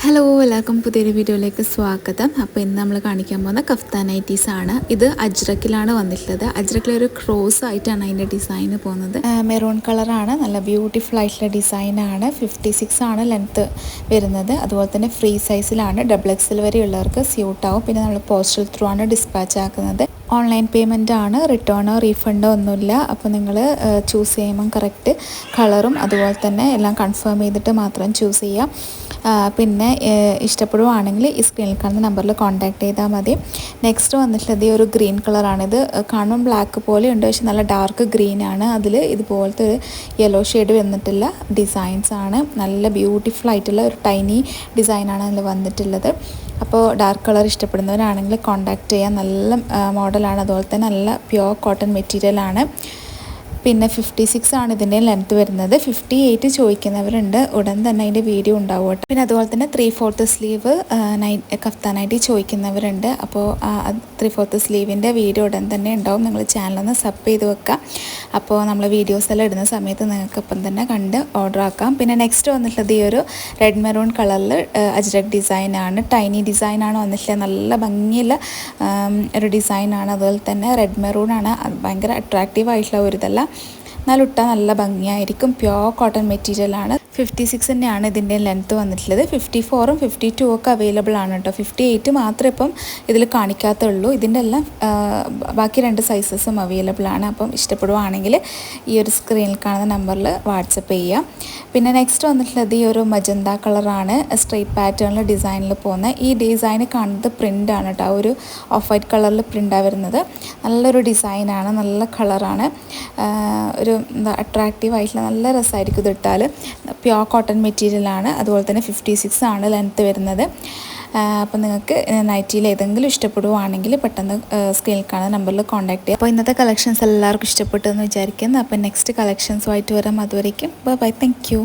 Hello, എല്ലാവർക്കും പുതിയൊരു വീഡിയോയിലേക്ക് സ്വാഗതം. അപ്പോൾ ഇന്ന് നമ്മൾ കാണിക്കാൻ പോകുന്ന കഫ്താൻ നൈറ്റീസ് ആണ്. ഇത് അജ്രക്കിലാണ് വന്നിട്ടുള്ളത്. അജ്രക്കിലൊരു ക്രോസ് ആയിട്ടാണ് അതിൻ്റെ ഡിസൈന് പോകുന്നത്. മെറൂൺ കളറാണ്, നല്ല ബ്യൂട്ടിഫുൾ ആയിട്ടുള്ള ഡിസൈനാണ്. 56 ആണ് ലെങ്ത്ത് വരുന്നത്. അതുപോലെ തന്നെ ഫ്രീ സൈസിലാണ്, XXL വരെ ഉള്ളവർക്ക് സ്യൂട്ടാവും. പിന്നെ നമ്മൾ പോസ്റ്റൽ ത്രൂ ആണ് ഡിസ്പാച്ച് ആക്കുന്നത്. ഓൺലൈൻ പേയ്മെൻ്റ് ആണ്, റിട്ടേണോ റീഫണ്ടോ ഒന്നുമില്ല. അപ്പോൾ നിങ്ങൾ ചൂസ് ചെയ്യുമ്പം കറക്റ്റ് കളറും അതുപോലെ തന്നെ എല്ലാം കൺഫേം ചെയ്തിട്ട് മാത്രം ചൂസ് ചെയ്യാം. പിന്നെ ഇഷ്ടപ്പെടുവാണെങ്കിൽ ഈ സ്ക്രീനിൽ കാണുന്ന നമ്പറിൽ കോൺടാക്ട് ചെയ്താൽ മതി. നെക്സ്റ്റ് വന്നിട്ടുള്ളത് ഈ ഒരു ഗ്രീൻ കളറാണിത്. കാണുമ്പോൾ ബ്ലാക്ക് പോലെ ഉണ്ട്, പക്ഷെ നല്ല ഡാർക്ക് ഗ്രീൻ ആണ്. അതിൽ ഇതുപോലത്തെ ഒരു യെല്ലോ ഷെയ്ഡ് വന്നിട്ടുള്ള ഡിസൈൻസ് ആണ്. നല്ല ബ്യൂട്ടിഫുൾ ആയിട്ടുള്ള ഒരു ടൈനി ഡിസൈനാണ് അതിൽ വന്നിട്ടുള്ളത്. അപ്പോൾ ഡാർക്ക് കളർ ഇഷ്ടപ്പെടുന്നവരാണെങ്കിൽ കോൺടാക്ട് ചെയ്യാൻ. നല്ല മോഡലാണ്, അതുപോലെ തന്നെ നല്ല പ്യുവർ കോട്ടൺ മെറ്റീരിയലാണ്. പിന്നെ 56 ആണ് ഇതിൻ്റെ ലെങ്ത്ത് വരുന്നത്. 58 ചോദിക്കുന്നവരുണ്ട്, ഉടൻ തന്നെ അതിൻ്റെ വീഡിയോ ഉണ്ടാവും കേട്ടോ. പിന്നെ അതുപോലെ തന്നെ 3/4 സ്ലീവ് കഫ്താനായിട്ട് ചോദിക്കുന്നവരുണ്ട്. അപ്പോൾ 3/4 സ്ലീവിൻ്റെ വീഡിയോ ഉടൻ തന്നെ ഉണ്ടാവും. നിങ്ങൾ ചാനലൊന്ന് സബ് ചെയ്ത് വെക്കാം. അപ്പോൾ നമ്മൾ വീഡിയോസ് എല്ലാം ഇടുന്ന സമയത്ത് നിങ്ങൾക്ക് ഇപ്പം തന്നെ കണ്ട് ഓർഡർ ആക്കാം. പിന്നെ നെക്സ്റ്റ് വന്നിട്ടുള്ളത് ഈ ഒരു റെഡ് മെറൂൺ കളറിൽ അജ്രക് ഡിസൈനാണ്. ടൈനി ഡിസൈനാണ് വന്നിട്ടുള്ളത്. നല്ല ഭംഗിയുള്ള ഒരു ഡിസൈനാണ്. അതുപോലെ തന്നെ റെഡ് മെറൂൺ ആണ്. ഭയങ്കര അട്രാക്റ്റീവ് ആയിട്ടുള്ള ഒരു ഇതല്ല, എന്നാലിട്ടാൽ നല്ല ഭംഗിയായിരിക്കും. പ്യുവർ കോട്ടൺ മെറ്റീരിയലാണ്. 56 തന്നെയാണ് ഇതിൻ്റെ ലെങ്ത്ത് വന്നിട്ടുള്ളത്. 54ഉം 52 ഒക്കെ അവൈലബിൾ ആണ് കേട്ടോ. 58 മാത്രമേ ഇപ്പം ഇതിൽ കാണിക്കാത്തുള്ളൂ. ഇതിൻ്റെ എല്ലാം ബാക്കി 2 സൈസസും അവൈലബിൾ ആണ്. അപ്പം ഇഷ്ടപ്പെടുവാണെങ്കിൽ ഈ ഒരു സ്ക്രീനിൽ കാണുന്ന നമ്പറിൽ വാട്സപ്പ് ചെയ്യാം. പിന്നെ നെക്സ്റ്റ് വന്നിട്ടുള്ളത് ഈ ഒരു മജന്ത കളറാണ്. സ്ട്രെയിറ്റ് പാറ്റേണിൽ ഡിസൈനിൽ പോകുന്ന ഈ ഡിസൈന് കാണുന്നത് പ്രിൻ്റാണ് കേട്ടോ. ഒരു ഓഫ് വൈറ്റ് കളറിൽ പ്രിൻ്റാണ് വരുന്നത്. നല്ലൊരു ഡിസൈനാണ്, നല്ല കളറാണ്. ഒരു എന്താ അട്രാക്റ്റീവ് ആയിട്ടുള്ള നല്ല രസമായിരിക്കും ഇതിട്ടാൽ. പ്യുവർ കോട്ടൺ മെറ്റീരിയലാണ്. അതുപോലെ തന്നെ 56 ആണ് ലെങ്ത്ത് വരുന്നത്. അപ്പോൾ നിങ്ങൾക്ക് നൈറ്റിയിൽ ഏതെങ്കിലും ഇഷ്ടപ്പെടുവാണെങ്കിൽ പെട്ടെന്ന് സ്ക്രീനിൽ കാണുന്ന നമ്പറിൽ കോൺടാക്ട് ചെയ്യാം. അപ്പോൾ ഇന്നത്തെ കളക്ഷൻസ് എല്ലാവർക്കും ഇഷ്ടപ്പെട്ടു എന്ന് വിചാരിക്കുന്നു. അപ്പോൾ നെക്സ്റ്റ് കളക്ഷൻസുമായിട്ട് വരാം. അതുവരേക്കും ബൈ. Thank you.